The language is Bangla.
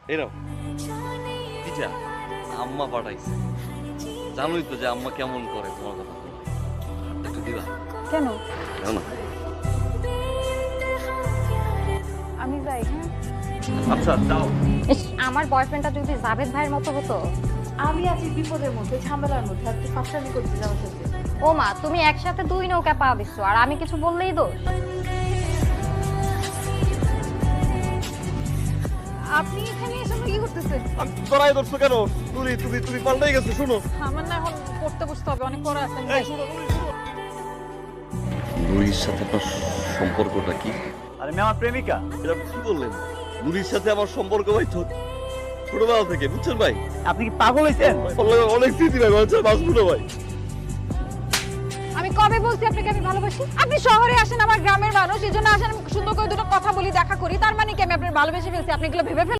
এই নাও পিঠা আম্মা পাঠাইছে। জানোই তো যে আম্মা কেমন করে তোমার কথা বলে। একটু দিবা? কেন? দাও না। আমি যাই। হ্যাঁ আচ্ছা দাও। আমার বয়ফ্রেন্ডটা যদি জাভেদ ভাইয়ের মতো হতো। আমি আছি বিপদের মধ্যে, ঝামেলার মধ্যে, আর তুই ফাঁসলামি করতে যাওয়ার সাথে। ও মা, তুমি একসাথে 2 নৌকা পা দিচ্ছ আর আমি কিছু বললেই দোষ। আপনি এখানে এসে কি করতেছেন? তোরাই ধরছো কেন? তুমি তুমি তুমি পাল্টাই গেছো। শোনো, আমার না এখন পড়তে বসতে হবে, অনেক পড়া আছে। নুরির সাথে আপনার সম্পর্কটা কি? আরে মেয়ে আমার প্রেমিকা। এটা কি বললেন? নুরির সাথে আমার সম্পর্ক ভাই তো ছোটবেলা থেকে, বুঝছেন ভাই? আপনি কি পাগল হয়েছেন? অনেক স্মৃতি ভাই, বাঁচবো না ভাই। আমি কবে বলছি আপনাকে আমি ভালোবাসি? আপনি শহরে আসেন, আমার গ্রামের মানুষ, এই জন্য আসেন, আমি সুন্দর করে দুটো কথা বলি, দেখা করি, তার মানে কি আমি আপনার ভালোবেসে ফেলছি? আপনি এগুলো ভেবে ফেলছেন?